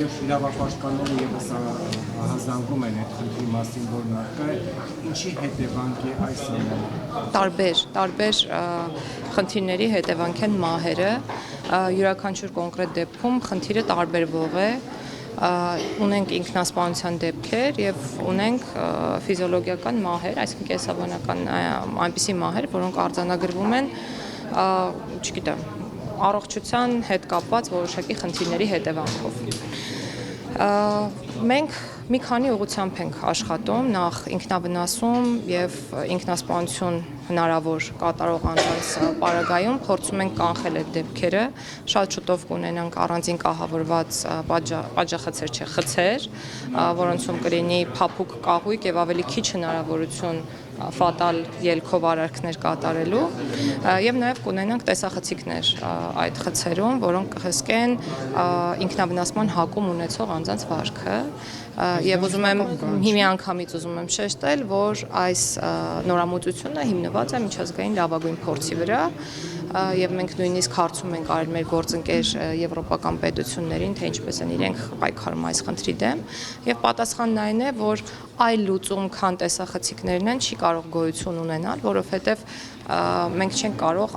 Եվ իրավապաշտպանները ևս հազանգում են այդ խնդրի մասին, որն առկա է, ինչի հետևանք է այս ամենը։ Տարբեր խնդիրների հետևանք են մահերը, յուրաքանչյուր կոնկրետ դեպքում խնդիրը տարբերվող է, ունենք ինքնասպանության դեպքեր եւ ունենք ֆիզիոլոգիական մահեր, այսինքն կենսաբանական այնպիսի մահեր, որոնք արձանագրվում են, չգիտեմ, առողջության հետ կապված որոշակի խնդիրների հետևանքով։ Մենք մի քանի ուղղությամբ ենք աշխատում, նախ ինքնավնասում եւ ինքնասպանություն հնարավոր կատարող անձանց պարագայում փորձում ենք կանխել այդ դեպքերը, շատ շուտով կունենանք առանձին կահավորված խցեր, որոնցում կլինի փափուկ կահույք եւ ավելի քիչ հնարավորություն ֆատալ ելքով արարքներ կատարելու եւ նաեւ կունենանք տեսախցիկներ այդ խցերում, որոնք կհսկեն ինքնավնասման հակում ունեցող անձանց վարքը եւ ուզում եմ միանգամից շեշտել, որ այս նորամուծությունը հիմնված է միջազգային լավագույն փորձի վրա եւ մենք նույնիսկ հարցում ենք արել մեր գործընկեր եվրոպական պետություններին, թե ինչպես են իրենք պայքարում այս խնդրի դեմ եւ պատասխանն այն է, որ այլ լուծում քան տեսախցիկներն են չի կարող գոյություն ունենալ, որովհետեւ մենք չենք կարող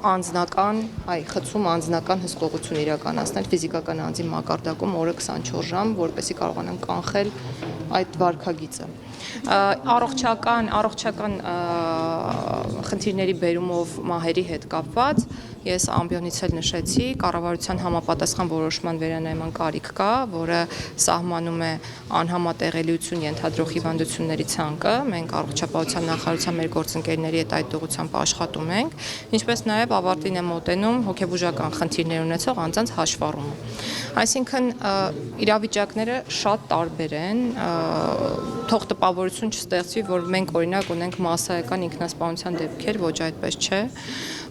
խցում անձնական հսկողություն իրականացնել ֆիզիկական անձի մակարդակում օրը 24 ժամ, որպեսզի կարողանանք կանխել այդ վարքագիծը։ Առողջական խնդիրների բերումով մահերի հետ կապված ես ամբիոնից էլ նշեցի, կառավարության համապատասխան որոշման վերանայման կարիք կա, որը սահմանում է անհամատեղելիություն ենթադրող հիվանդությունների ցանկը, մենք առողջապահության նախարարության մեր գործընկերների հետ այդ ուղղությամբ աշխատում ենք, ինչպես նաև ավարտին է մոտենում հոգեբուժական խնդիրներ ունեցող անձանց հաշվառումը։ Այսինքն իրավիճակները շատ տարբեր են, թող տպավորություն չստեղծվի, որ մենք օրինակ ունենք մասսայական ինքնասպանության դեպքեր, ոչ այդպես չէ,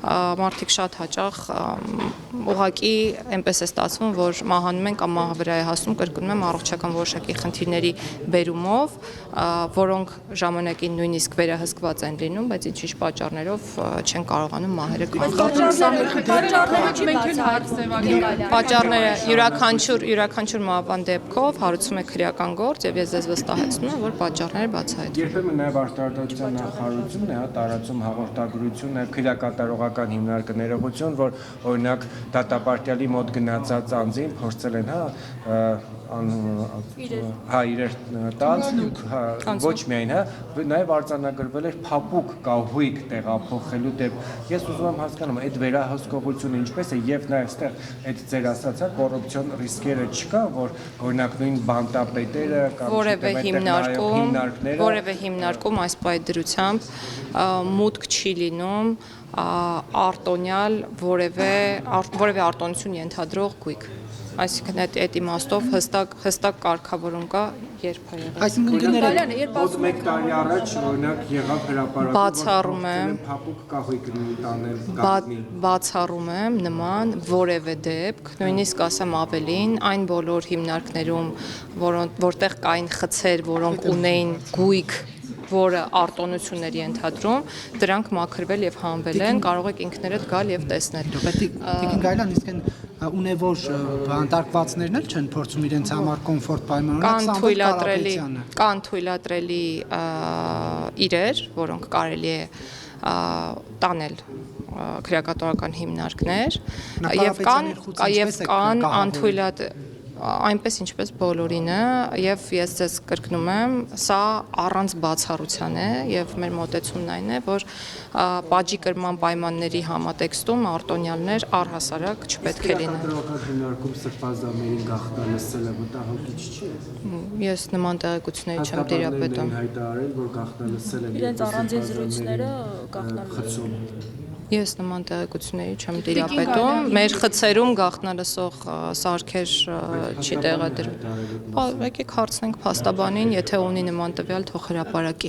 մարդիկ շատ հաճախ ուղղակի այնպես է ստացվում, որ մահանում են կամ մահը վրա է հասնում, կրկնում եմ, առողջական որոշակի խնդիրների բերումով, որոնք ժամանակին նույնիսկ վերահսկված են լինում, բայց ինչ-ինչ պատճառներով չեն կարողանում մահերը կանխել։ Պատճառները յուրաքանչյուր մահվան դեպքով հարուցում է քրեական գործ եւ ես ձեզ վստահեցնում եմ, որ պատճառները բացահայտվում են։ Երբեմն նաև արտարդության նախարարությունն է տարածում հաղորդագրությունը քրեակատարողական հիմնարկը ներողություն, որ օրինակ դատապարտյալի մոտ գնացած անձին փորձել են իրեր տալ, ոչ միայն, նաև արձանագրվել էր փափուկ կահույք տեղափոխելու դեպք։ Ես ուզում եմ հասկանամ, այդ վերահսկողությունը ինչպես է եւ նաև այստեղ այդ ձեր ասացա կոռուպցիոն ռիսկերը չկա, որ օրինակ նույն բանտապետերը կամ որևէ հիմնարկում այս պայդրությամբ մուտք չի լինում արտոնյալ որևէ արտոնություն ենթադրող գույք։ Այսինքն այդ իմաստով հստակ կարգավորում կա երբ է եղել։ Այսինքն մեկ տարի առաջ օրինակ եղավ հրապարակում բացառում եմ փափուկ կահույք տանել բացառում եմ նման որևէ դեպք, նույնիսկ ասեմ ավելին, այն բոլոր հիմնարկներում, որտեղ կային խցեր, որոնք ունեին գույք, որը արտոնությունների ենթադրում, դրանք մաքրվել եւ հանվել են, կարող եք ինքներդ գալ եւ տեսնել։ Տիկին Գայլան, իսկ այն ունևոր բանտարկվածներն էլ չեն փորձում իրենց համար կոմֆորտ պայմաններ կան թույլատրելի իրեր, որոնք կարելի է տանել քրեակատարական հիմնարկներ եւ կան անթույլատրելի այնպես ինչպես բոլորինը եւ ես ձեզ կրկնում եմ, սա առանց բացառության է եւ մեր մոտեցումն այն է, որ բաժի կրման պայմանների համատեքստում արտոնյալներ առհասարակ չպետք է լինեն։ Հիմնարկում սրբազամերին գաղտնալսելը վտանգիչ չի։ Ես նման տեղեկությունների չեմ տիրապետում։ Հայտարարել, որ գաղտնալսել են իրենց առանձին զրույցները գաղտնալսել։ Ես նման տեղեկությունների չեմ տիրապետում, մեր խցերում գաղտնալսող սարքեր չի տեղադրում։ Եկեք հարցնենք փաստաբանին, եթե ունի նման տվյալ, թող հրապարակի։